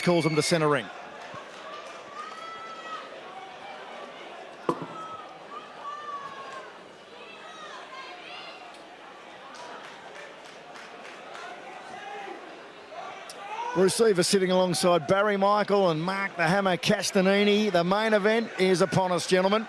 calls him to centre ring. Receiver sitting alongside Barry Michael and Mark the Hammer Castanini. The main event is upon us, gentlemen.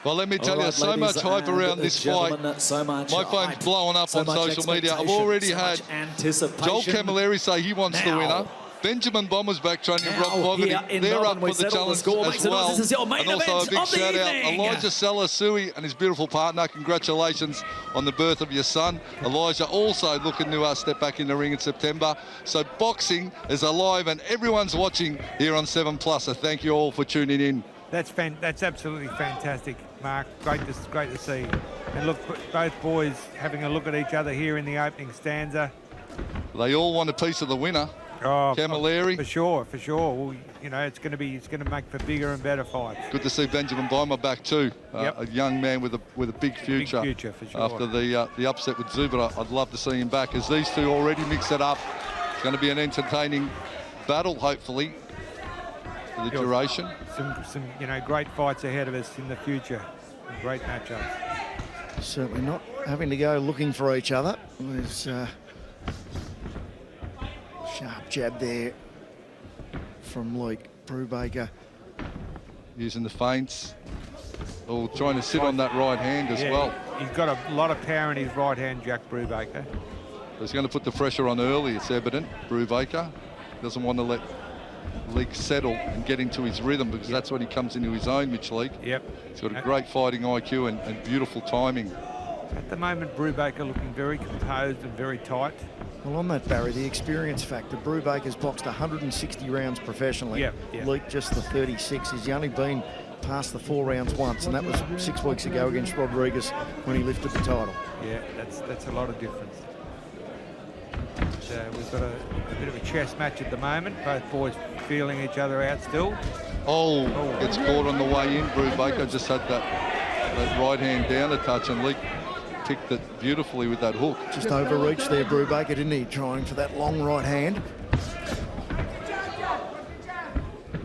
Well, let me tell you, so much hype around this fight. My phone's blowing up on social media. I've already had Joel Camilleri say he wants the winner. Benjamin Bomber's back training Rob Fogarty. They're up for the challenge as well. And also a big shout out Elijah Salasui and his beautiful partner. Congratulations on the birth of your son. Elijah also looking to step back in the ring in September. So boxing is alive and everyone's watching here on 7+. So thank you all for tuning in. That's absolutely fantastic, Mark. Great to see. And look, both boys having a look at each other here in the opening stanza. They all want a piece of the winner. Oh, Camilleri. For sure. Well, you know, it's going to make for bigger and better fights. Good to see Benjamin Bomber back too. A young man with a big future. Big future for sure. After the upset with Zuber, I'd love to see him back. As these two already mix it up, it's going to be an entertaining battle, hopefully, for the duration. Some great fights ahead of us in the future. Some great matchups. Certainly not having to go looking for each other. There's sharp jab there from Leek. Brubaker using the feints. Oh, trying to sit on that right hand as well. He's got a lot of power in his right hand, Jack Brubaker. He's going to put the pressure on early, it's evident. Brubaker doesn't want to let Leek settle and get into his rhythm because that's when he comes into his own, Mitch Leek. Yep. He's got a great fighting IQ and beautiful timing. At the moment, Brubaker looking very composed and very tight. Well, on that, Barry, the experience factor. Brubaker's boxed 160 rounds professionally. Yep. Leek just the 36. He's only been past the 4 rounds once, and that was 6 weeks ago against Rodriguez when he lifted the title. Yeah, that's a lot of difference. We've got a bit of a chess match at the moment. Both boys feeling each other out still. Oh, gets caught on the way in. Brubaker just had that right hand down a touch, and Leek picked it beautifully with that hook. Just overreached there, Brubaker, didn't he? Trying for that long right hand.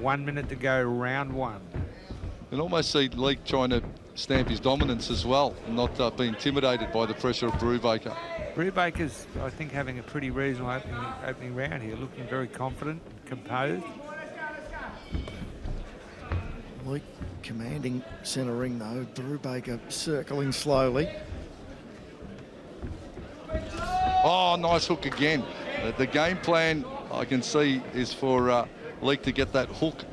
1 minute to go, round one. You can almost see Leek trying to stamp his dominance as well, and not be intimidated by the pressure of Brubaker. Brubaker's, I think, having a pretty reasonable opening round here, looking very confident, composed. Leek commanding centre ring though. Brubaker circling slowly. Oh, nice hook again. The game plan I can see is for Leek to get that hook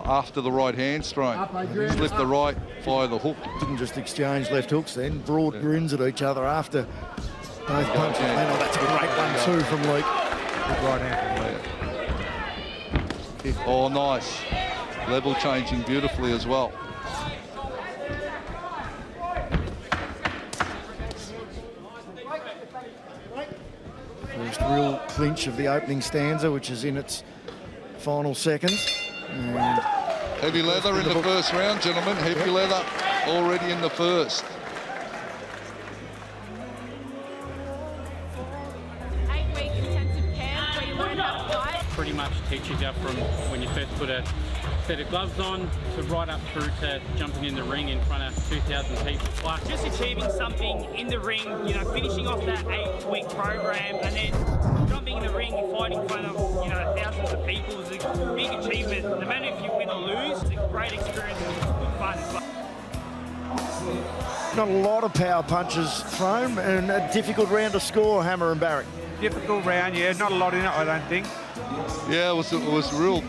after the right hand's thrown. Slip the right, fire the hook. Didn't just exchange left hooks then. Broad grins at each other after both punches. Oh, that's a great one too from Leek. Good right hand from Leek. Oh, nice. Level changing beautifully as well. First real clinch of the opening stanza, which is in its final seconds. And heavy leather in the first round, gentlemen. Heavy leather already in the first. Pretty much teaches you from when you first put a set of gloves on to right up through to jumping in the ring in front of 2,000 people plus. Just achieving something in the ring, finishing off that 8-week program and then jumping in the ring and fighting in front of, thousands of people is a big achievement. No matter if you win or lose, it's a great experience and it's good fun. Not a lot of power punches thrown and a difficult round to score, Hammer and Barry. Difficult round, yeah. Not a lot in it, I don't think. Yeah, it was real.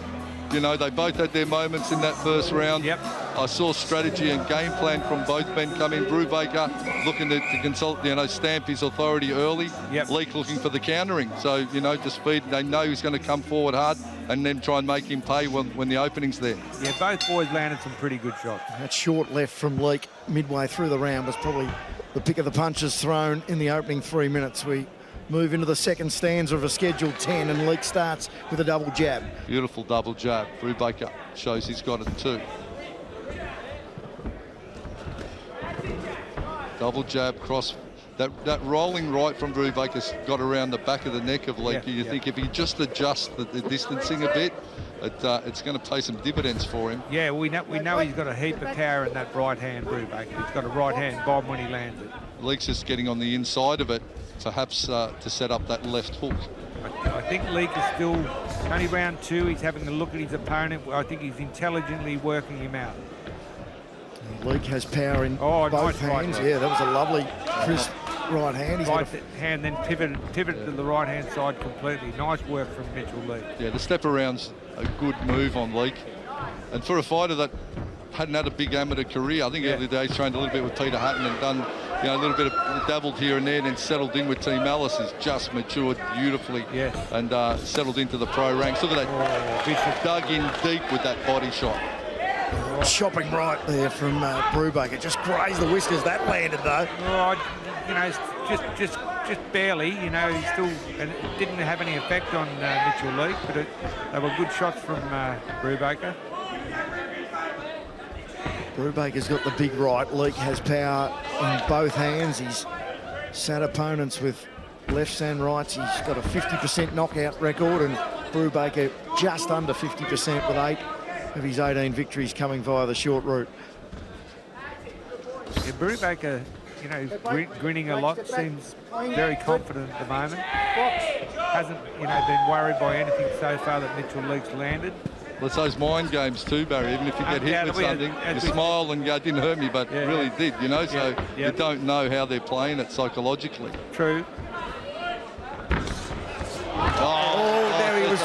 They both had their moments in that first round. Yep. I saw strategy and game plan from both men come in. Brubaker looking to consult, stamp his authority early. Yep. Leek looking for the countering. So, just feed. They know he's going to come forward hard and then try and make him pay when the opening's there. Yeah, both boys landed some pretty good shots. That short left from Leek midway through the round was probably the pick of the punches thrown in the opening 3 minutes. We move into the second stanza of a scheduled 10 and Leek starts with a double jab. Beautiful double jab. Brubaker shows he's got it too. Double jab, cross That rolling right from Brubaker's got around the back of the neck of Leek. You think if he just adjusts the distancing a bit, it's going to pay some dividends for him. Yeah, we know he's got a heap of power in that right hand, Brubaker. He's got a right hand bomb when he lands it. Leek's just getting on the inside of it, perhaps to set up that left hook. I think Leek is still only round 2. He's having a look at his opponent. I think he's intelligently working him out. Leek has power in both both hands. Yeah, that was a lovely, crisp right hand. He's right hand, then pivoted to the right hand side completely. Nice work from Mitchell Leek. Yeah, the step around's a good move on Leek. And for a fighter that hadn't had a big amateur career, I think early days trained a little bit with Peter Hutton and done a little bit of dabbled here and there, and then settled in with Team Ellis. Has just matured beautifully and settled into the pro ranks. Look at that, dug in deep with that body shot. Chopping right there from Brubaker. Just grazed the whiskers. That landed though. Just barely. He still and it didn't have any effect on Mitchell Leek, but they were good shots from Brubaker. Brubaker's got the big right. Leek has power in both hands. He's sat opponents with lefts and rights. He's got a 50% knockout record, and Brubaker just under 50% with 8 of his 18 victories coming via the short route. Yeah, Brubaker, grinning a lot, seems very confident at the moment. Hasn't, been worried by anything so far that Mitchell Leek's landed. Well, it's those mind games too, Barry. Even if you get hit with something, you smile and go, didn't hurt me, but really did, so you don't know how they're playing it psychologically. True. There he was.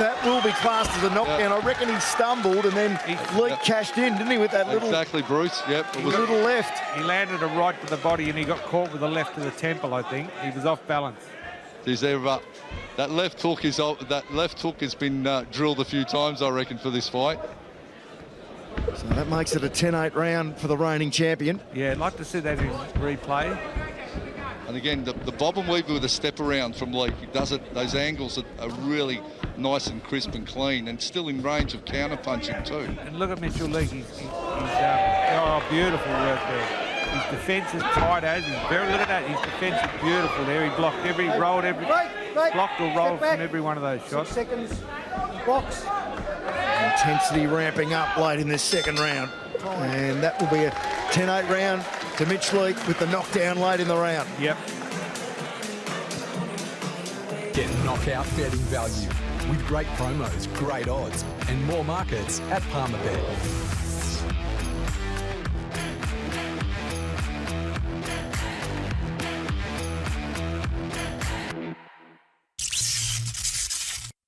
That will be classed as a knockdown. I reckon he stumbled and then Leek cashed in, didn't he, with that little... Exactly, Bruce. Yep. It was a little left. He landed a right to the body and he got caught with the left to the temple, I think. He was off balance. That left hook has been drilled a few times, I reckon, for this fight. So that makes it a 10-8 round for the reigning champion. Yeah, I'd like to see that in replay. And again, the bob and weave with a step around from Leek. He does it. Those angles are really nice and crisp and clean, and still in range of counter punching too. And look at Mitchell Leek. He's beautiful work there. His defence is tight as. Look at that. His defence is beautiful there. He blocked blocked or rolled from every one of those shots. 6 seconds. Box. Intensity ramping up late in this second round. And that will be a 10-8 round to Mitch Leek with the knockdown late in the round. Yep. Get knockout betting value with great promos, great odds, and more markets at Palmer Bet.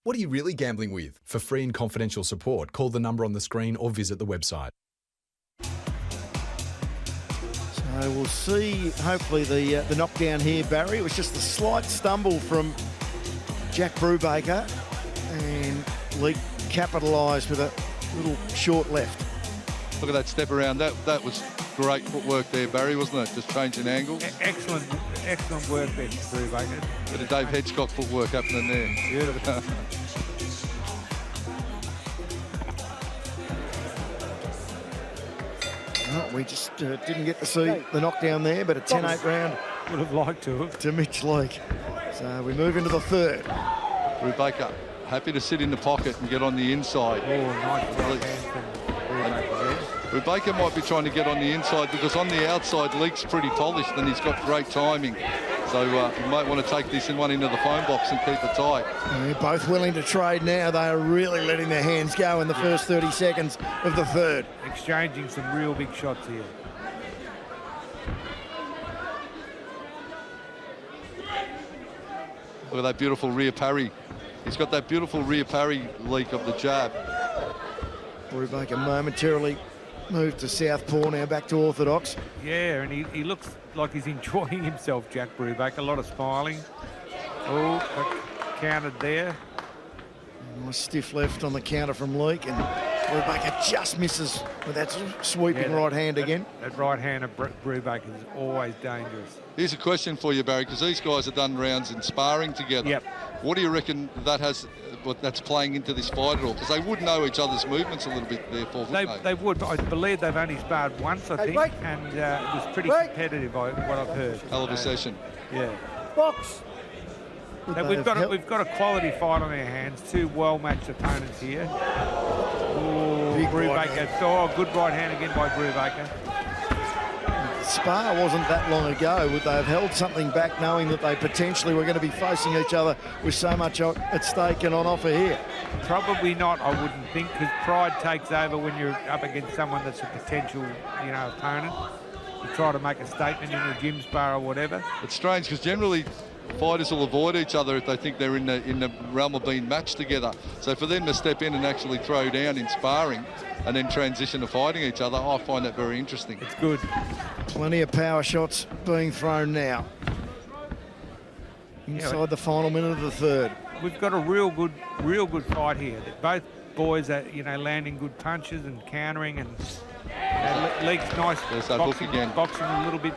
What are you really gambling with? For free and confidential support, call the number on the screen or visit the website. So we'll see, hopefully, the knockdown here, Barry. It was just a slight stumble from Jack Brubaker, and Leek capitalised with a little short left. Look at that step around. That was great footwork there, Barry, wasn't it? Just changing angles. Excellent work there, Brubaker. Bit of Dave Hedgecock footwork happening there. Beautiful. Well, we just didn't get to see the knockdown there, but a 10-8 round. Would have liked to have. To Mitch Leek. So we move into the third. Brubaker happy to sit in the pocket and get on the inside. Oh, nice right hand from Brubaker. Brubaker might be trying to get on the inside because on the outside, Leek's pretty polished and he's got great timing. So you might want to take this one into the phone box and keep it tight. They're both willing to trade now. They are really letting their hands go in the first 30 seconds of the third. Exchanging some real big shots here. Look at that beautiful rear parry. He's got that beautiful rear parry, Leek, of the jab. Brubaker momentarily moved to southpaw, now back to orthodox. Yeah, and he looks like he's enjoying himself, Jack Brubaker. A lot of smiling. Oh, countered there. Nice stiff left on the counter from Leek, and Brubaker just misses with that sweeping right hand again. That right hand of Brubaker is always dangerous. Here's a question for you, Barry, because these guys have done rounds in sparring together. Yep. What do you reckon that has that's playing into this fight at all? Because they would know each other's movements a little bit, therefore, wouldn't they? They would, but I believe they've only sparred once, I think, and it was pretty competitive, what I've heard. Hell of a session. Yeah. Box. Now, we've got a quality fight on our hands. Two well-matched opponents here. Ooh, Brubaker. Oh, good right hand again by Brubaker. Spar wasn't that long ago. Would they have held something back knowing that they potentially were going to be facing each other with so much at stake and on offer here? Probably not, I wouldn't think, because pride takes over when you're up against someone that's a potential, opponent. You try to make a statement in a gym spar or whatever. It's strange because generally fighters will avoid each other if they think they're in the realm of being matched together. So for them to step in and actually throw down in sparring and then transition to fighting each other, I find that very interesting. It's good. Plenty of power shots being thrown now. Inside the final minute of the third. We've got a real good fight here. Both boys are, landing good punches and countering, and Leek's nice boxing a little bit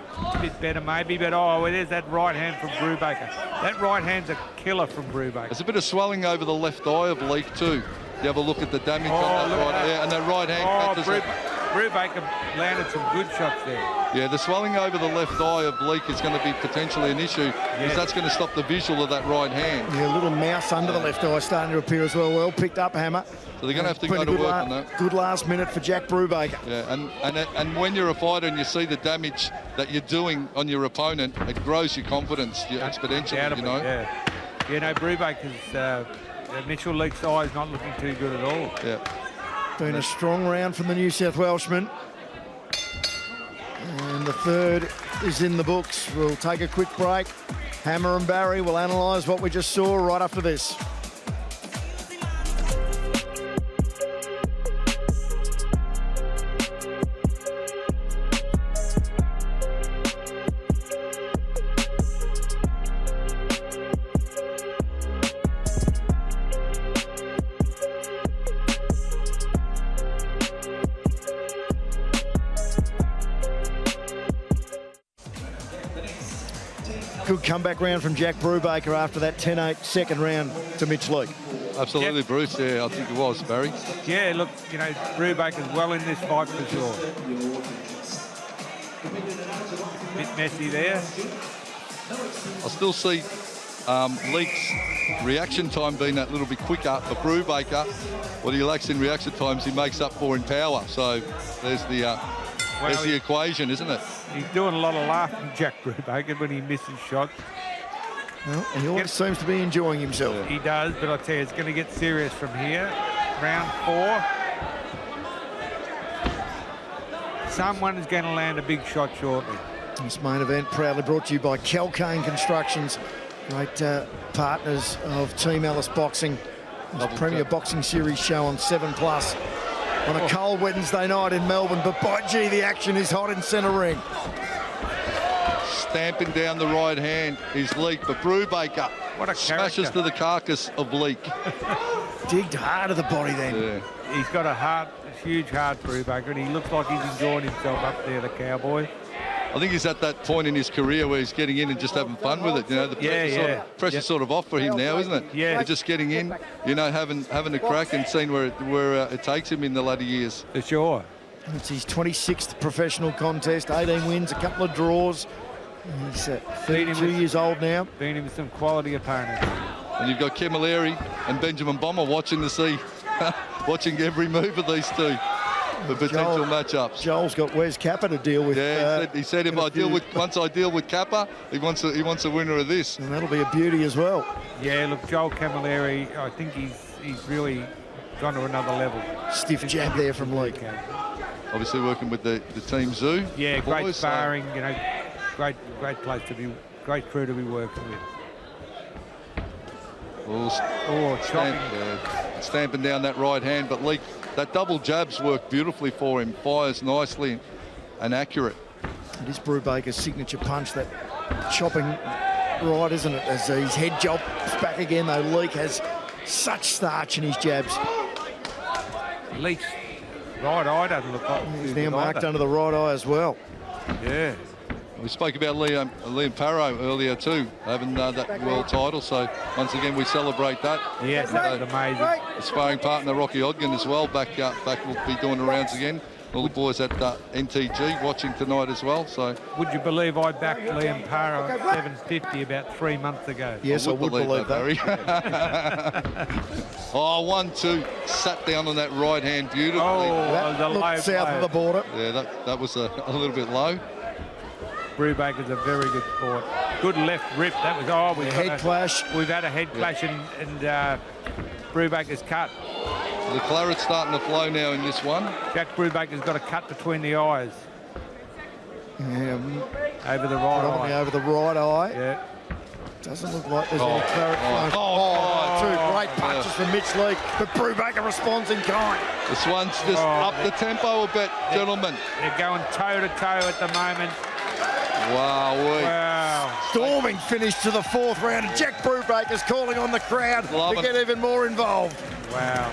better maybe, but there's that right hand from Brubaker. That right hand's a killer from Brubaker. There's a bit of swelling over the left eye of Leek too. You have a look at the damage on that right hand, and that right hand catches Brubaker landed some good shots there. Yeah, the swelling over the left eye of Leek is going to be potentially an issue, because that's going to stop the visual of that right hand. Yeah, a little mouse under the left eye starting to appear as well. Well picked up, Hammer. So they're going to have to go to work on that. Good last minute for Jack Brubaker. Yeah, and when you're a fighter and you see the damage that you're doing on your opponent, it grows your confidence exponentially, Yeah, Brubaker's Mitchell Leek's eye is not looking too good at all. Yeah. Been a strong round from the New South Welshman. And the third is in the books. We'll take a quick break. Hammer and Barry will analyse what we just saw right after this. Good comeback round from Jack Brubaker after that 10-8 second round to Mitch Leek. Absolutely, Bruce. Yeah, I think it was, Barry. Yeah, look, Brubaker's well in this fight for sure. Bit messy there. I still see Leek's reaction time being that little bit quicker. For Brubaker, what he lacks in reaction times, he makes up for in power. So there's the equation, isn't it? He's doing a lot of laughing, Jack Brubaker, when he misses shots. Well, he always seems to be enjoying himself. He does, but I tell you, it's going to get serious from here. Round 4. Someone is going to land a big shot shortly. This main event proudly brought to you by Calcane Constructions, great partners of Team Ellis Boxing. This Premier Boxing Series show on 7+ on a cold Wednesday night in Melbourne, but by gee, the action is hot in centre ring. Stamping down the right hand is Leek, but Brubaker smashes to the carcass of Leek. Digged hard at the body then. Yeah. He's got a huge heart, Brubaker, and he looks like he's enjoying himself up there, the cowboy. I think he's at that point in his career where he's getting in and just having fun with it. The pressure's sort of off for him now, isn't it? Yeah. He's just getting in, having a crack and seeing where it takes him in the latter years. For sure. It's his 26th professional contest, 18 wins, a couple of draws. He's 32 years old now. Beating him with some quality opponents. And you've got Camilleri and Benjamin Bomber watching watching every move of these two. The potential matchups. Joel's got Wes Kappa to deal with. Yeah, he said once I deal with Kappa, he wants a winner of this. And that'll be a beauty as well. Yeah, look, Joel Camilleri, I think he's really gone to another level. Stiff jab there from Leek. Obviously working with the Team Zoo. Yeah, great sparring, great place to be, great crew to be working with. Stamping down that right hand, but Leek, that double jabs work beautifully for him. Fires nicely and accurate. It is Brubaker's signature punch, that chopping right, isn't it? As his head jobs back again, though. Leek has such starch in his jabs. Leek's right eye doesn't look like he's now marked under the right eye as well. Yeah. We spoke about Liam Parrow earlier too, having that world title. So once again, we celebrate that. Yes, that was amazing. A sparring partner, Rocky Ogden, as well. Back will be doing the rounds again. All the boys at NTG watching tonight as well. So, would you believe I backed Liam Parrow at 750 about 3 months ago? Yes, I would believe that. Oh, 1-2, sat down on that right hand beautifully. Oh, that was a low south of the border. Yeah, that was a little bit low. Brubaker's a very good sport. Good left rip. That was we've head clash. We've had a head clash and Brubaker's cut. The claret's starting to flow now in this one. Jack Brubaker's got a cut between the eyes. Yeah, over the right eye. Over the right eye. Yeah. Doesn't look like there's any claret flowing. Two great punches from Mitch Leek, but Brubaker responds in kind. This one's just up the tempo a bit, gentlemen. They're going toe-to-toe at the moment. Wow. Storming finish to the 4th round, and Jack Brubaker's calling on the crowd to get even more involved. Wow.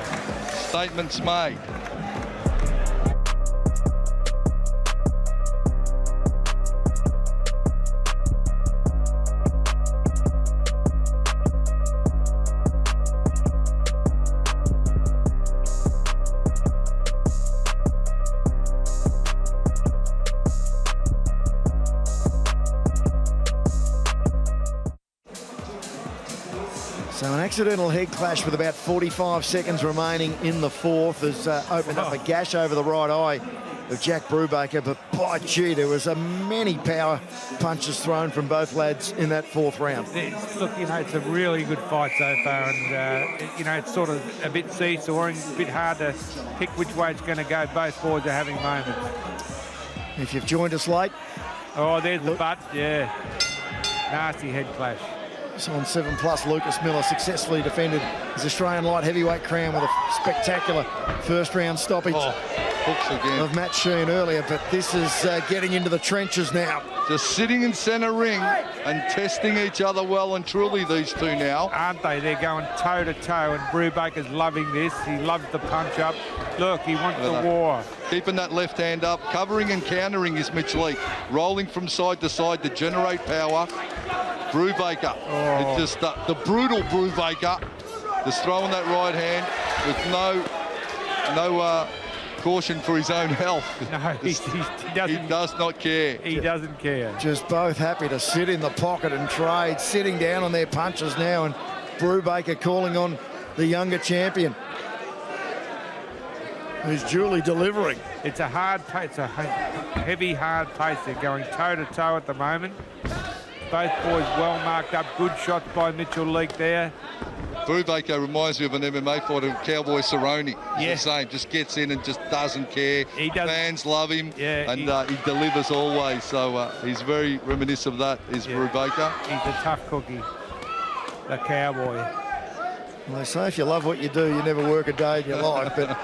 Statements made. So an accidental head clash with about 45 seconds remaining in the 4th has opened up a gash over the right eye of Jack Brubaker, but by gee, there was many power punches thrown from both lads in that 4th round. Look, it's a really good fight so far, and it's sort of a bit seesawing, a bit hard to pick which way it's going to go. Both boys are having moments. If you've joined us late. Oh, there's the butt, yeah. Nasty head clash. So on 7+, Lucas Miller successfully defended his Australian light heavyweight crown with a spectacular 1st round stoppage hooks again of Matt Sheen earlier, but this is getting into the trenches now. Just sitting in centre ring and testing each other well and truly, these two now. Aren't they? They're going toe-to-toe, and Brubaker's loving this. He loves the punch-up. Look, he wants the war. Keeping that left hand up, covering and countering is Mitch Leek, rolling from side to side to generate power. Brubaker, it's just the brutal Brubaker, just throwing that right hand with no caution for his own health. No, he does not care. He doesn't care. Just both happy to sit in the pocket and trade, sitting down on their punches now, and Brubaker calling on the younger champion, who's duly delivering. It's a hard pace, it's a heavy, hard pace. They're going toe-to-toe at the moment. Both boys well marked up. Good shots by Mitchell Leek there. Brubaker reminds me of an MMA fighter, Cowboy Cerrone. Yeah. The same, just gets in and just doesn't care. He does. Fans love him, yeah, and he delivers always. So he's very reminiscent of that, is Brubaker. He's a tough cookie, the Cowboy. Well, they say if you love what you do, you never work a day in your life, but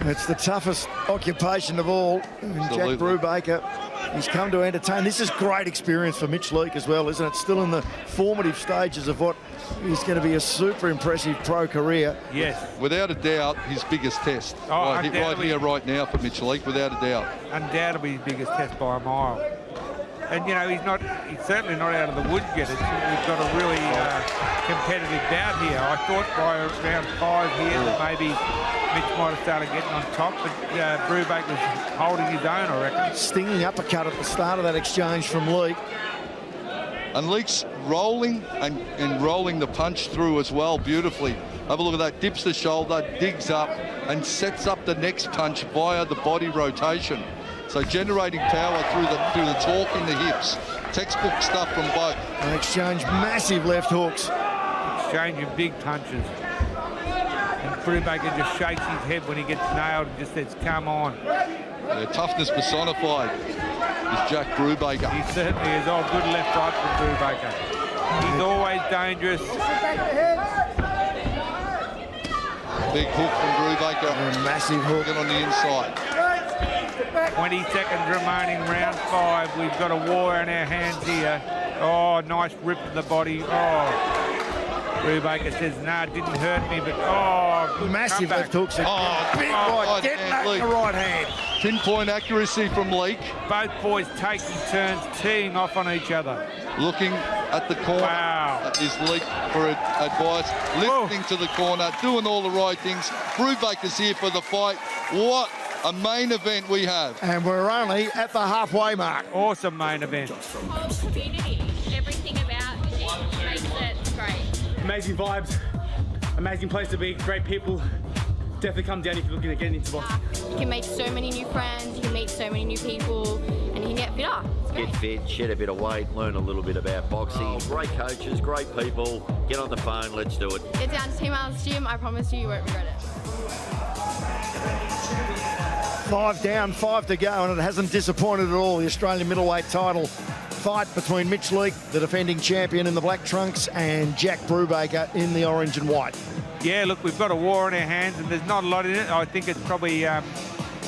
it's the toughest occupation of all. And Jack Brubaker, he's come to entertain. This is great experience for Mitch Leek as well, isn't it? Still in the formative stages of what is going to be a super impressive pro career. Yes. Without a doubt, his biggest test. Right here, right now for Mitch Leek, without a doubt. Undoubtedly his biggest test by a mile. And, he's certainly not out of the woods yet. We've got a really competitive bout here. I thought by round 5 here that maybe Mitch might have started getting on top, but Brubaker's holding his own, I reckon. Stinging uppercut at the start of that exchange from Leek. And Leek's rolling and rolling the punch through as well beautifully. Have a look at that. Dips the shoulder, digs up, and sets up the next punch via the body rotation. So generating power through the torque in the hips. Textbook stuff from both. They exchange massive left hooks. Exchanging big punches. And Brubaker just shakes his head when he gets nailed and just says, come on. Yeah, toughness personified is Jack Brubaker. He certainly is. Oh, good left right from Brubaker. He's always dangerous. Big hook from Brubaker. A massive hook. Get on the inside. 20 seconds remaining, round 5. We've got a war in our hands here. Oh, nice rip to the body. Oh, Brubaker says, nah, it didn't hurt me, but good Massive comeback. left hooks. Oh, Big right right, getting hand, that in Leek. the right hand. Pinpoint accuracy from Leek. Both boys taking turns, teeing off on each other. Looking at the corner. Wow. Is Leek for advice. Lifting to the corner, doing all the right things. Brubaker's here for the fight. What a main event we have. And we're only at the halfway mark. Awesome main event. Whole community, everything about it makes it great. Amazing vibes, amazing place to be, great people. Definitely come down if you're looking at getting into boxing. You can make so many new friends, you can meet so many new people, and you can get fitter. It's great. Get fit, shed a bit of weight, learn a little bit about boxing. Great coaches, great people. Get on the phone, let's do it. Get down to Team Alice Gym, I promise you won't regret it. 5 down, 5 to go, and it hasn't disappointed at all. The Australian middleweight title fight between Mitch Leek, the defending champion in the black trunks, and Jack Brubaker in the orange and white. Yeah, look, we've got a war on our hands, and there's not a lot in it. I think it's probably,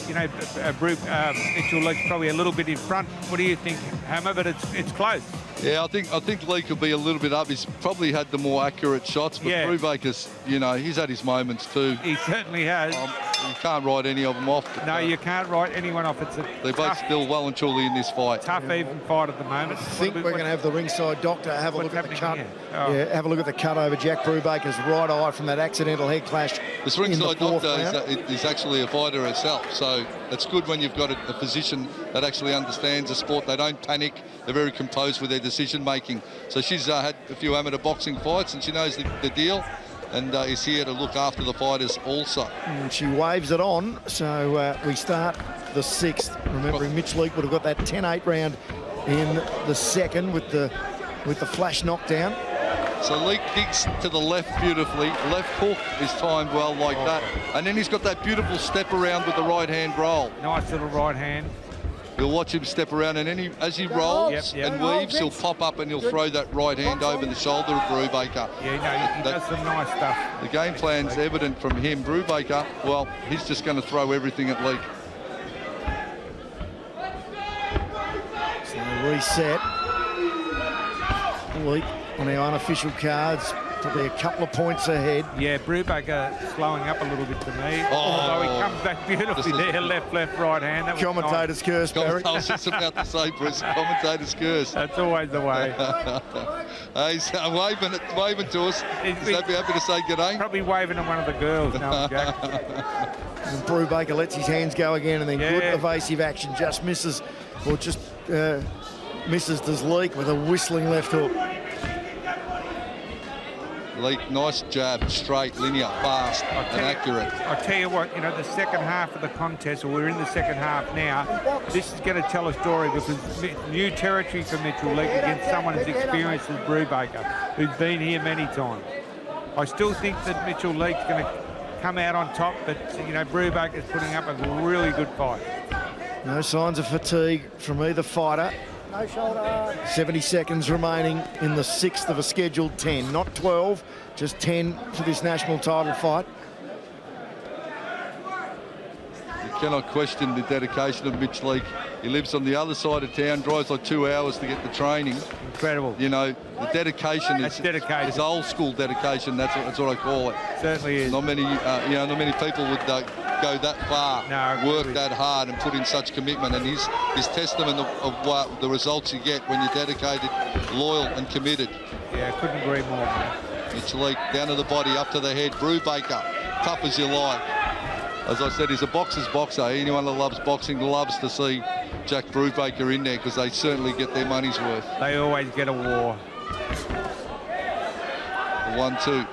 Mitchell Leek's probably a little bit in front. What do you think, Hammer? But it's close. Yeah, I think Leek will be a little bit up. He's probably had the more accurate shots, but Yeah. Brubaker's, he's had his moments too. He certainly has. You can't write any of them off. But, No, you can't write anyone off. It's a they're both still well and truly in this fight. tough, even fight at the moment. I think we're going to have the ringside doctor have a what's look at the cut. happening here? Yeah, have a look at the cut over Jack Brubaker's right eye from that accidental head clash. This in the ringside fourth doctor round. is actually a fighter herself, so it's good when you've got a physician that actually understands the sport. They don't panic. They're very composed with their decision making. So she's had a few amateur boxing fights and she knows the deal, and is here to look after the fighters also. And she waves it on, so we start the 6th. Remembering Mitch Leek would have got that 10-8 round in the second with the flash knockdown. So Leek digs to the left beautifully. Left hook is timed well like that. And then he's got that beautiful step around with the right hand roll. Nice little right hand. You'll watch him step around, and then as he rolls Yep. and weaves, he'll pop up and he'll throw that right hand over the shoulder of Brubaker. Yeah, he does some nice stuff. The game plan's evident from him. Brubaker, well, he's just going to throw everything at Leek. So reset. Leek on our unofficial cards, probably a couple of points ahead. Yeah, Brubaker slowing up a little bit to me. Oh. Although he comes back beautifully there, left, right hand. That was Commentator's curse, Barry. I was just about to say, Bruce, commentator's curse. That's always the way. He's waving to us. He's happy to say g'day. Probably waving at one of the girls, no, Jack. And Brubaker lets his hands go again, and then good evasive action, just misses, or just misses does Leek with a whistling left hook. Leek, nice jab, straight, linear, fast, and accurate. I'll tell you what, the second half of the contest, or we're in the second half now, this is going to tell a story because new territory for Mitchell Leek against someone as experienced as Brubaker, who's been here many times. I still think that Mitchell Leek's going to come out on top, but, Brubaker's putting up a really good fight. No signs of fatigue from either fighter. No shoulder. 70 seconds remaining in the 6th of a scheduled 10, not 12, just 10 for this national title fight. You cannot question the dedication of Mitch Leek. He lives on the other side of town, drives like 2 hours to get the training. Incredible. The dedication That's dedication. is old school dedication. That's what I call it. Certainly is. Not many, not many people would go that far, work that hard, and put in such commitment. And his testament of what the results you get when you're dedicated, loyal, and committed. Yeah, couldn't agree more, man. Mitch Leek down to the body, up to the head. Brubaker, tough as you like. As I said, he's a boxer's boxer. Anyone that loves boxing loves to see Jack Brubaker in there because they certainly get their money's worth. They always get a war. 1-2.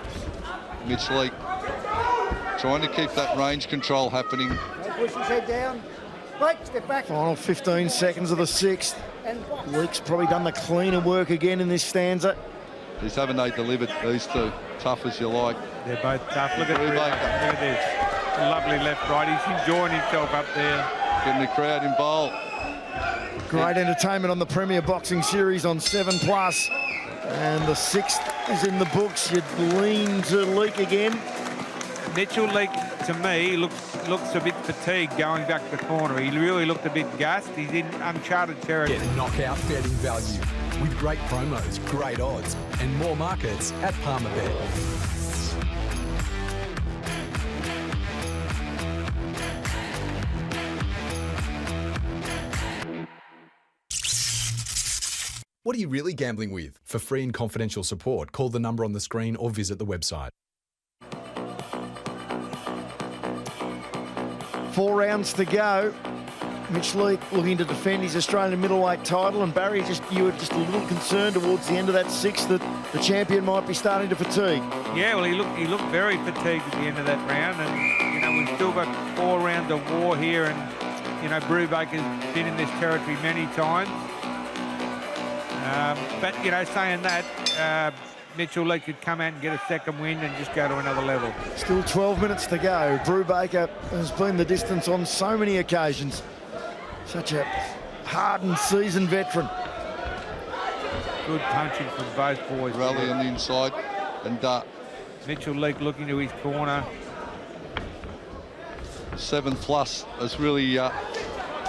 Mitch Leek trying to keep that range control happening. Push his head down. Break, step back. Final 15 seconds of the 6th. Leek's probably done the cleaner work again in this stanza. These haven't they delivered, these two. Tough as you like. They're both tough. Look at Brubaker. Look at this. A lovely left right. He's enjoying himself up there. Getting the crowd involved. Great entertainment on the Premier Boxing Series on 7+. And the 6th is in the books. You'd lean to Leek again. Mitchell Leek, to me, looks a bit fatigued going back the corner. He really looked a bit gassed. He's in uncharted territory. Get knockout betting value with great promos, great odds, and more markets at Palmerbet. What are you really gambling with? For free and confidential support, call the number on the screen or visit the website. 4 rounds to go. Mitch Leek looking to defend his Australian middleweight title, and Barry, you were just a little concerned towards the end of that 6th that the champion might be starting to fatigue. Yeah, well, he looked very fatigued at the end of that round, and you know, we've still got 4 rounds of war here, and you know, Brubaker's been in this territory many times. But you know, saying that, Mitchell Leek could come out and get a second win and just go to another level. Still 12 minutes to go. Brubaker has been the distance on so many occasions. Such a hardened, seasoned veteran. Good punching from both boys. Rally on the inside. And Mitchell Leek looking to his corner. 7+ has really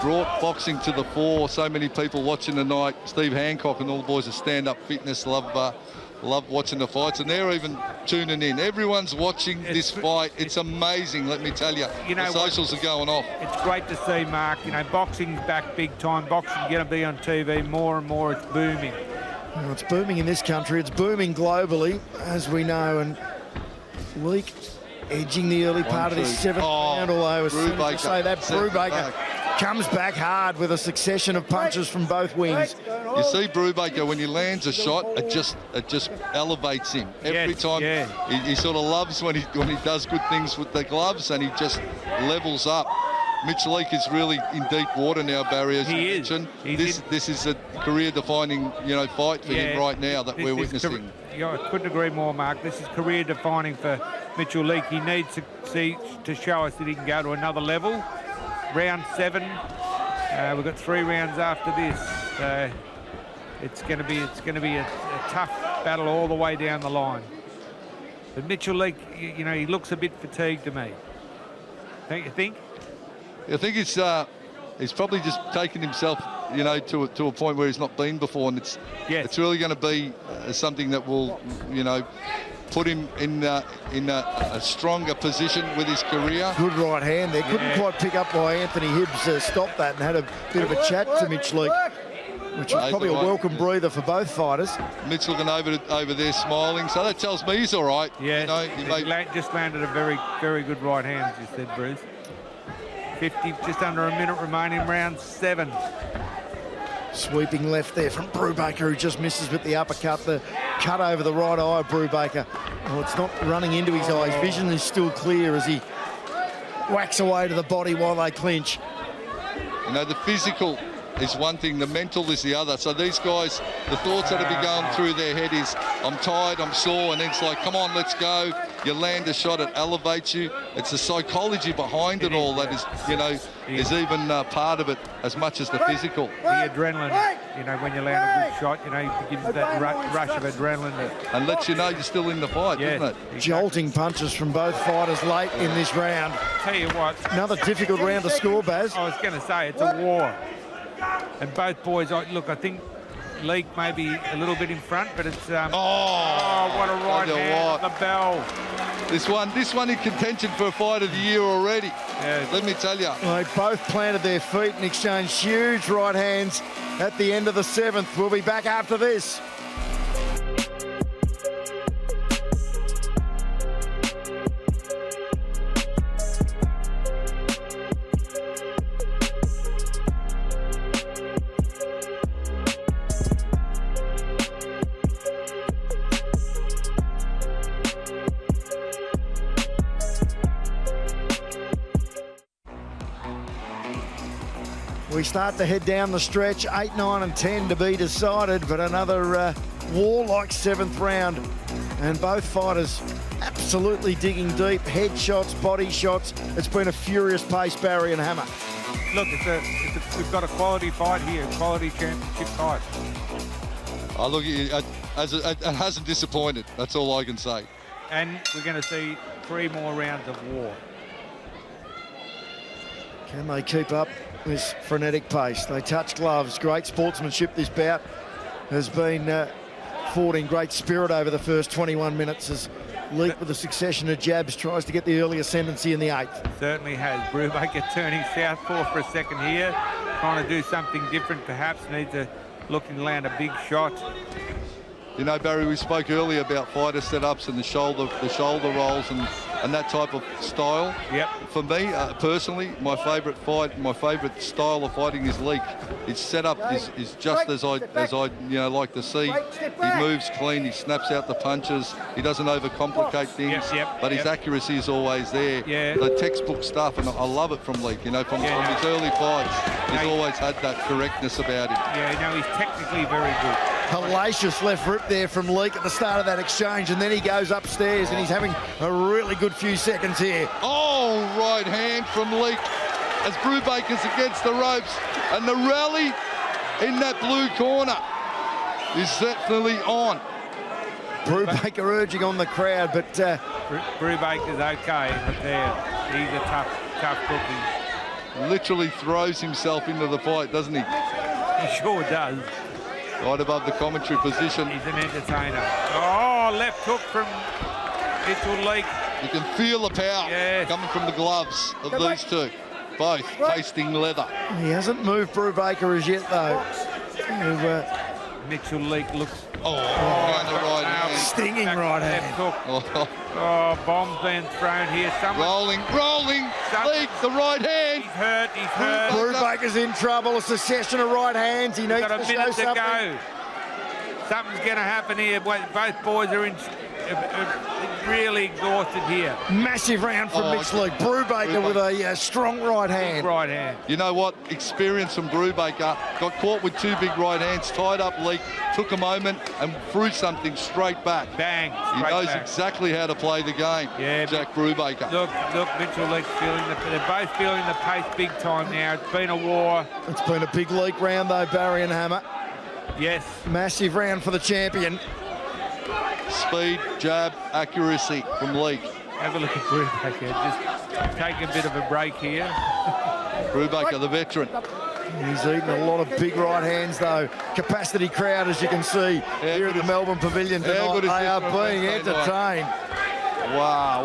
brought boxing to the fore. So many people watching tonight. Steve Hancock and all the boys at Stand Up Fitness love watching the fights, and they're even tuning in. Everyone's watching this fight. It's amazing, let me tell you. The socials are going off. It's great to see, Mark. You know, boxing's back big time. Boxing's going to be on TV more and more. It's booming. Well, it's booming in this country. It's booming globally, as we know. And Leek edging the early part of this 7th round, although as soon as I say that, Brubaker comes back hard with a succession of punches from both wings. You see Brubaker, when he lands a shot, it just elevates him. Every time he sort of loves when he does good things with the gloves, and he just levels up. Mitch Leek is really in deep water now, Barry, as you mentioned. This is a career-defining, you know, fight for him right now that we're witnessing. I couldn't agree more, Mark. This is career-defining for Mitchell Leek. He needs to show us that he can go to another level. Round 7. We've got 3 rounds after this. It's going to be a tough battle all the way down the line. But Mitchell Leek, you know, he looks a bit fatigued to me. Don't you think? I think he's probably just taken himself, you know, to a point where he's not been before, and it's really going to be something that will, you know, put him in a stronger position with his career. Good right hand there. Couldn't quite pick up why Anthony Hibbs stopped that and had a bit of a chat to Mitch Leek, which was probably a welcome breather for both fighters. Mitch looking over there smiling, so that tells me he's all right. Yeah, you know, he just landed a very, very good right hand, as you said, Bruce. 50, just under a minute remaining, round 7. Sweeping left there from Brubaker, who just misses with the uppercut. The cut over the right eye of Brubaker. Well, it's not running into his eyes. Vision is still clear as he whacks away to the body while they clinch. You know, the physical is one thing, the mental is the other. So these guys, the thoughts that are going through their head is, I'm tired, I'm sore, and then it's like, come on, let's go. You land a shot, it elevates you. It's the psychology behind it all that is, you know, is even part of it as much as the physical. The adrenaline, you know, when you land a good shot, you know, it gives you that rush of adrenaline. And lets you know you're still in the fight, doesn't it? Exactly. Jolting punches from both fighters late in this round. Tell you what. Another difficult round to score, Baz. I was going to say, it's a war. And both boys, look, I think Leek may be a little bit in front, but it's... what a right hand, the bell. This one in contention for a fight of the year already. Yeah. Let me tell you. They both planted their feet and exchanged huge right hands at the end of the 7th. We'll be back after this. We start to head down the stretch, 8, 9 and 10 to be decided, but another war-like 7th round. And both fighters absolutely digging deep, head shots, body shots. It's been a furious pace, Barry and Hammer. Look, we've got a quality fight here, quality championship fight. Oh, look, it hasn't disappointed, that's all I can say. And we're going to see 3 more rounds of war. Can they keep up this frenetic pace? They touch gloves. Great sportsmanship this bout. has been fought in great spirit over the first 21 minutes as Leek, with a succession of jabs, tries to get the early ascendancy in the 8th. Certainly has. Brubaker turning southpaw for a second here, trying to do something different perhaps, needs to look and land a big shot. You know, Barry, we spoke earlier about fighter setups and the shoulder rolls and that type of style. Yep. For me, personally, my favourite style of fighting is Leek. His setup is just as I like to see. He moves clean. He snaps out the punches. He doesn't overcomplicate things. But his accuracy is always there. Yeah. The textbook stuff, and I love it from Leek. You know, from his early fights, he's always had that correctness about him. Yeah, no, he's technically very good. Hellacious left rip there from Leek at the start of that exchange, and then he goes upstairs and he's having a really good few seconds here. Oh, right hand from Leek as Brubaker's against the ropes, and the rally in that blue corner is certainly on. Brubaker urging on the crowd, but Brubaker's okay, but he's a tough cookie. Literally throws himself into the fight, doesn't he? He sure does. Right above the commentary position. He's an entertainer. Oh, left hook from Mitchell Leek. You can feel the power coming from the gloves of these two. Both tasting leather. He hasn't moved Brubaker as yet, though. Mitchell Leek looks... right hand. Stinging right hand. Oh, bombs being thrown here. Rolling. Leek, the right hand. He's hurt. Brubaker's in trouble. A succession of right hands. He needs to show something. Go. Something's going to happen here. Both boys are really exhausted here. Massive round from Mitch Leek. Brubaker with a strong right hand. Right hand. You know what? Experience from Brubaker. Got caught with two big right hands, tied up Leek, took a moment and threw something straight back. Bang. He knows exactly how to play the game. Yeah, Jack Brubaker. Look, Mitchell Leek's they're both feeling the pace big time now. It's been a war. It's been a big Leek round though, Barry and Hammer. Yes. Massive round for the champion. Speed, jab, accuracy from Leek. Have a look at Brubaker. Just take a bit of a break here. Brubaker, the veteran. He's eaten a lot of big right hands, though. Capacity crowd, as you can see, here at the Melbourne Pavilion tonight. They are being entertained. Wow,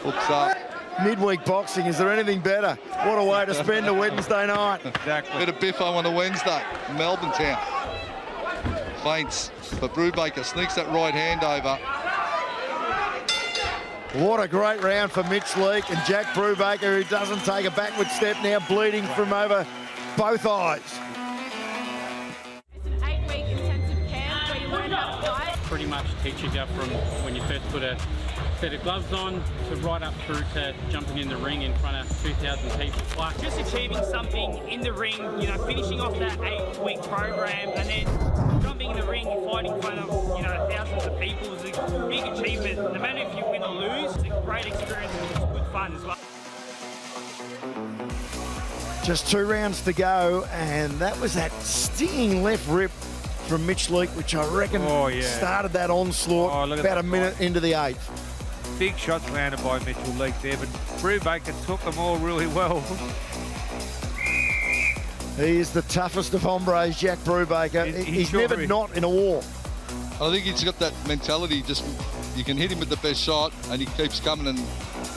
hooks up. Midweek boxing, is there anything better? What a way to spend a Wednesday night. Exactly. Bit of biffo on a Wednesday, Melbourne town. Feints, but Brubaker sneaks that right hand over. What a great round for Mitch Leek and Jack Brubaker, who doesn't take a backward step now, bleeding from over both eyes. It's an 8-week intensive camp where you learn how to fight. Pretty much teaches you from when you first put a set of gloves on to right up through to jumping in the ring in front of 2,000 people. Like just achieving something in the ring, you know, finishing off that 8-week program and then jumping in the ring and fighting in front of, you know, thousands of people is a big achievement. No matter if you win or lose, it's a great experience and it's good fun as well. Just 2 rounds to go, and that was that stinging left rip from Mitch Leek, which I reckon started that onslaught about a minute into the 8th. Big shots landed by Mitchell Leek there, but Brubaker took them all really well. He is the toughest of hombres, Jack Brubaker. He's never not in a war. I think he's got that mentality, just you can hit him with the best shot and he keeps coming, and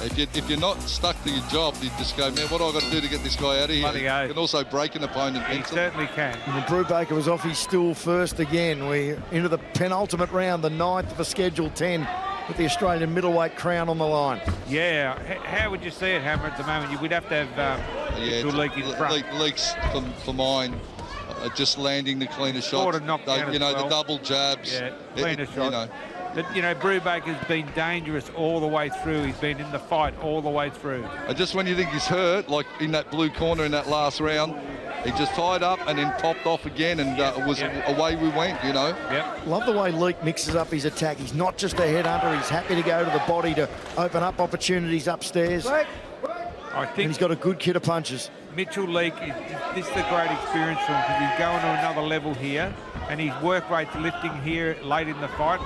if you're not stuck to your job, you just go, man, what do I got to do to get this guy out of here? You can also break an opponent. He certainly can. And Brubaker was off his stool first again. We're into the penultimate round, the 9th of a scheduled 10. With the Australian middleweight crown on the line. Yeah, how would you see it, Hammer, at the moment? We'd have to have Mitchell Leek in front. Leek's for mine, just landing the cleaner shots. Sort of knocked down the double jabs. Yeah, cleaner shot. But, you know, Brubaker's been dangerous all the way through. He's been in the fight all the way through. And just when you think he's hurt, like in that blue corner in that last round, he just tied up and then popped off again, and away we went, you know. Yep. Love the way Leek mixes up his attack. He's not just a headhunter. He's happy to go to the body to open up opportunities upstairs. I think and he's got a good kit of punches. Mitchell Leek, this is a great experience for him because he's going to another level here, and his work rate's lifting here late in the fight,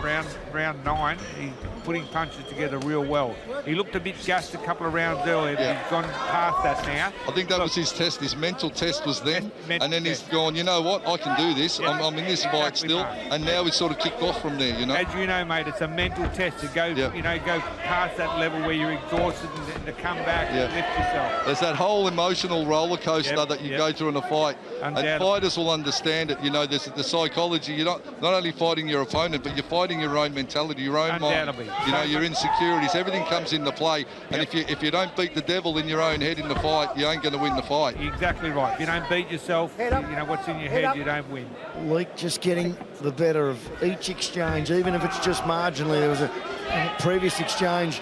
round 9. He's putting punches together real well. He looked a bit gassed a couple of rounds earlier, but he's gone past that now. I think that was his test. His mental test was then, and then he's gone, you know what, I can do this. I'm in this fight still, and now he's sort of kicked off from there, you know. As you know, mate, it's a mental test to go, you know, go past that level where you're exhausted and to come back and lift yourself. There's that whole emotional roller coaster that you go through in a fight, and fighters will understand it. You know, there's the psychology. You're not only fighting your opponent, but you're fighting your own mentality, your own mind. You know, your insecurities, everything comes into play. And if you don't beat the devil in your own head in the fight, you ain't going to win the fight. Exactly right. If you don't beat yourself, you know what's in your head, you don't win. Leek just getting the better of each exchange, even if it's just marginally. There was a previous exchange.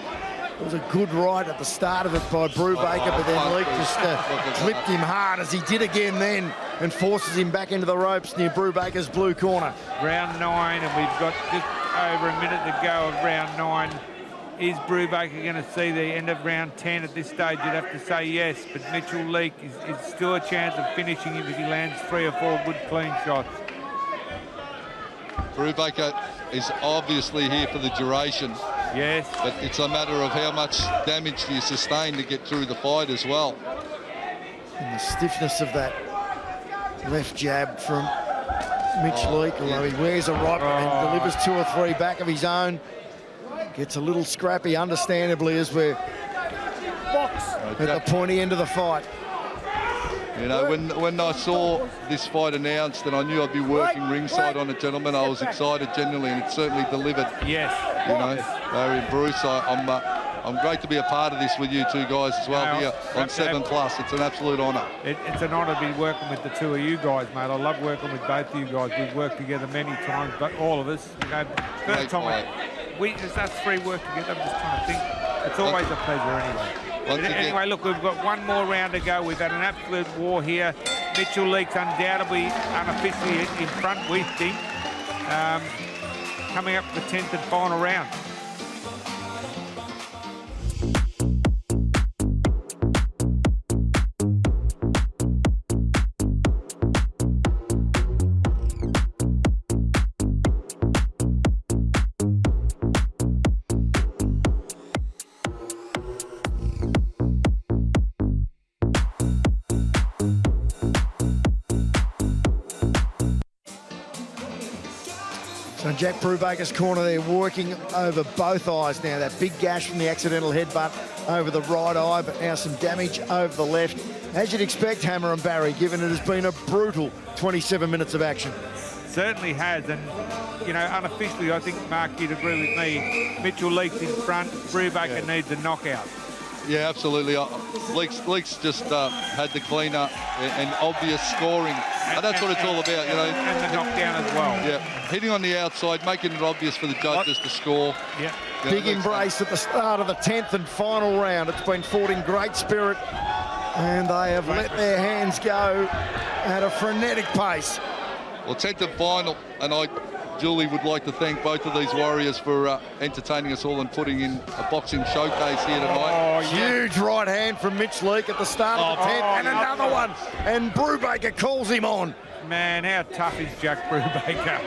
It was a good right at the start of it by Brubaker, but then Leek just clipped him hard, as he did again then, and forces him back into the ropes near Brubaker's blue corner. Round 9, and we've got just over a minute to go of round 9. Is Brubaker going to see the end of round 10 at this stage? You'd have to say yes, but Mitchell Leek is still a chance of finishing him if he lands 3 or 4 good clean shots. Brubaker is obviously here for the duration. Yes. But it's a matter of how much damage do you sustain to get through the fight as well. And the stiffness of that left jab from Mitch Leek, although he wears a right and delivers 2 or 3 back of his own. Gets a little scrappy, understandably, as we're at the pointy end of the fight. You know, when I saw this fight announced and I knew I'd be working ringside on it, gentlemen, I was excited genuinely, and it certainly delivered. Yes. You know, Larry and Bruce, I'm great to be a part of this with you two guys as well here on 7 Plus. It's an absolute honour. It's an honour to be working with the 2 of you guys, mate. I love working with both of you guys. We've worked together many times, but all of us, you know, first time we just us 3 work together. I'm just trying to think. It's always a pleasure anyway. Anyway, look, we've got 1 more round to go. We've had an absolute war here. Mitchell Leek's undoubtedly unofficially in front, we think. Coming up to the 10th and final round. So Jack Brubaker's corner there, working over both eyes now. That big gash from the accidental headbutt over the right eye, but now some damage over the left. As you'd expect, Hammer and Barry, given it has been a brutal 27 minutes of action. Certainly has, and you know, unofficially, I think, Mark, you'd agree with me. Mitchell Leek's in front. Brubaker needs a knockout. Yeah, absolutely. Leek's just had the cleaner and obvious scoring. And that's what it's all about, you know. And the knockdown as well. Yeah, hitting on the outside, making it obvious for the judges to score. Yeah. Big embrace at the start of the 10th and final round. It's been fought in great spirit, and they have let their hands go at a frenetic pace. Well, 10th and final, and I, Julie, would like to thank both of these warriors for entertaining us all and putting in a boxing showcase here tonight. Huge right hand from Mitch Leek at the start of the 10th, and another one. And Brubaker calls him on. Man, how tough is Jack Brubaker?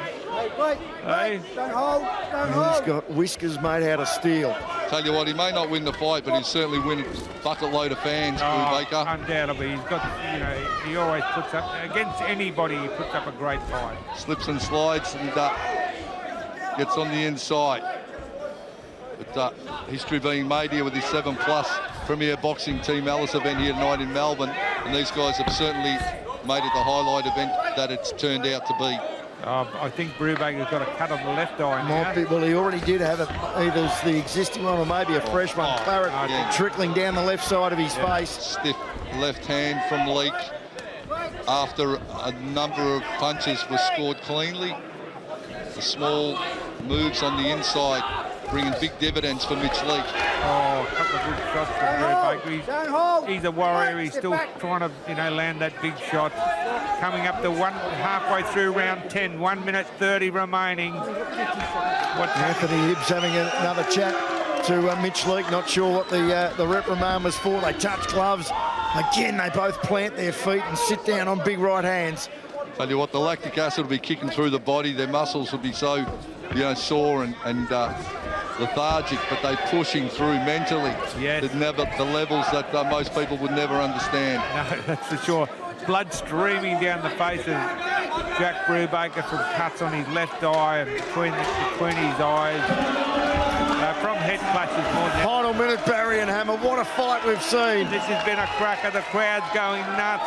Wait, don't hold, don't hold. He's got whiskers made out of steel. Tell you what, he may not win the fight, but he'll certainly win a bucket load of fans, Brubaker. Undoubtedly. He's got, you know, he always puts up, against anybody, he puts up a great fight. Slips and slides and gets on the inside. But history being made here with his 7 Plus premier boxing team Ellis event here tonight in Melbourne, and these guys have certainly made it the highlight event that it's turned out to be. I think Brubaker's got a cut on the left eye now. Well, he already did have it, either the existing one or maybe a fresh one. Claret trickling down the left side of his face. Stiff left hand from Leek after a number of punches were scored cleanly. The small moves on the inside bringing big dividends for Mitch Leek. A couple of good shots from Brubaker. He's a warrior. He's still trying to, you know, land that big shot. Coming up to halfway through round 10, 1 minute 30 remaining. Anthony Hibbs having another chat to Mitch Leek. Not sure what the reprimand was for. They touch gloves. Again, they both plant their feet and sit down on big right hands. Tell you what, the lactic acid will be kicking through the body. Their muscles will be so, you know, sore and lethargic, but they're pushing through mentally. Yes. The levels that most people would never understand. No, that's for sure. Blood streaming down the face of Jack Brubaker from cuts on his left eye and between his eyes. From head clashes more than... Final minute, Barry and Hammer. What a fight we've seen. This has been a cracker. The crowd's going nuts.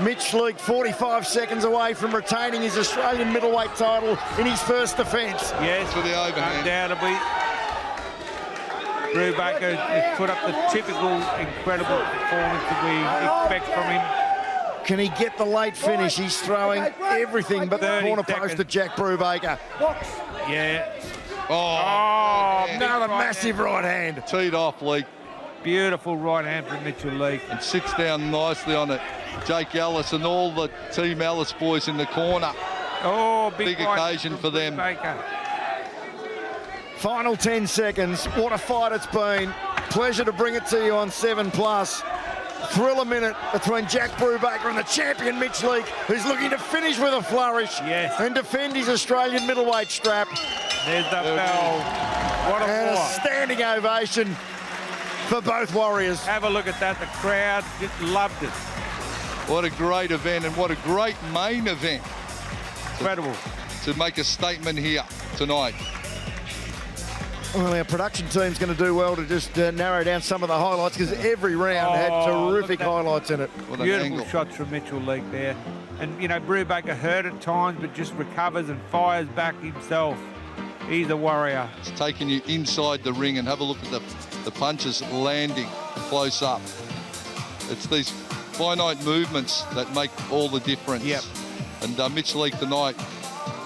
Mitch Leek 45 seconds away from retaining his Australian middleweight title in his first defence. Yes, for the overhand. Undoubtedly. Brubaker has put up the typical incredible performance that we expect from him. Can he get the late finish? He's throwing everything but the corner post at Jack Brubaker. Yeah. Oh, another massive right hand. Teed off, Leek. Beautiful right hand from Mitchell Leek. And sits down nicely on it. Jake Ellis and all the Team Ellis boys in the corner. Oh, big occasion for them. Brubaker. Final 10 seconds. What a fight it's been. Pleasure to bring it to you on 7+. Thriller minute between Jack Brubaker and the champion Mitch Leek, who's looking to finish with a flourish and defend his Australian middleweight strap. There's the bell. What a and fight. A standing ovation for both warriors. Have a look at that. The crowd just loved it. What a great event and what a great main event. Incredible. To make a statement here tonight. Well, our production team's going to do well to just narrow down some of the highlights because every round had terrific highlights in it. Beautiful shots from Mitchell Leek there. And, you know, Brubaker hurt at times, but just recovers and fires back himself. He's a warrior. It's taking you inside the ring and have a look at the punches landing close up. It's these finite movements that make all the difference. Yep. And Mitch Leek tonight,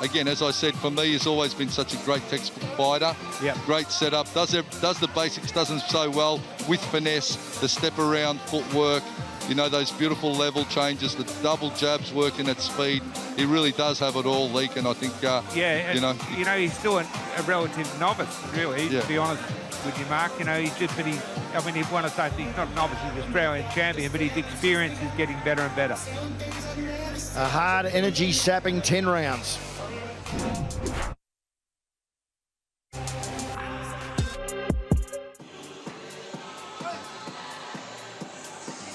again, as I said, for me, has always been such a great textbook fighter. Yep. Great setup, does the basics, does them so well with finesse, the step around footwork, you know, those beautiful level changes, the double jabs working at speed. He really does have it all, Leek, and I think, you know, he's still a relative novice, really, to be honest with you, Mark. You know, he's just, but I mean, if you want to say he's not a novice, he's an Australian champion, but his experience is getting better and better. A hard, energy-sapping 10 rounds.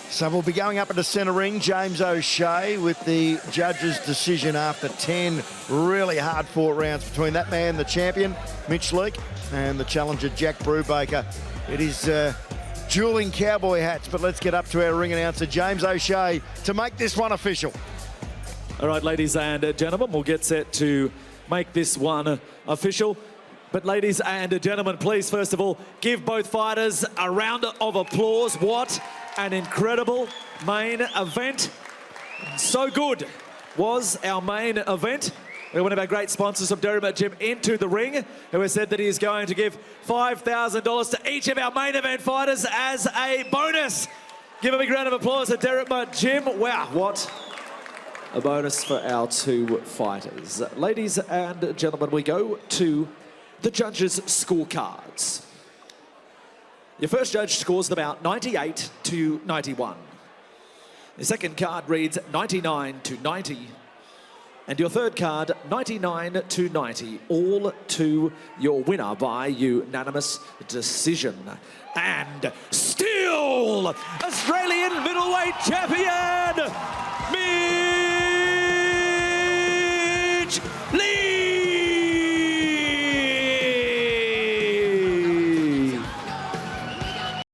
So we'll be going up into centre ring. James O'Shea with the judge's decision after 10 really hard-fought rounds between that man, the champion, Mitch Leek, and the challenger, Jack Brubaker. It is dueling cowboy hats, but let's get up to our ring announcer, James O'Shea, to make this one official. All right, ladies and gentlemen, we'll get set to make this one official. But ladies and gentlemen, please, first of all, give both fighters a round of applause. What an incredible main event. So good was our main event. We have one of our great sponsors of Derrimut Gym into the ring, who has said that he is going to give $5,000 to each of our main event fighters as a bonus. Give a big round of applause at Derrimut Gym. Wow, what a bonus for our two fighters. Ladies and gentlemen, we go to the judges' scorecards. Your first judge scores about 98 to 91. The second card reads 99 to 90. And your third card, 99 to 90, all to your winner by unanimous decision. And still Australian middleweight champion,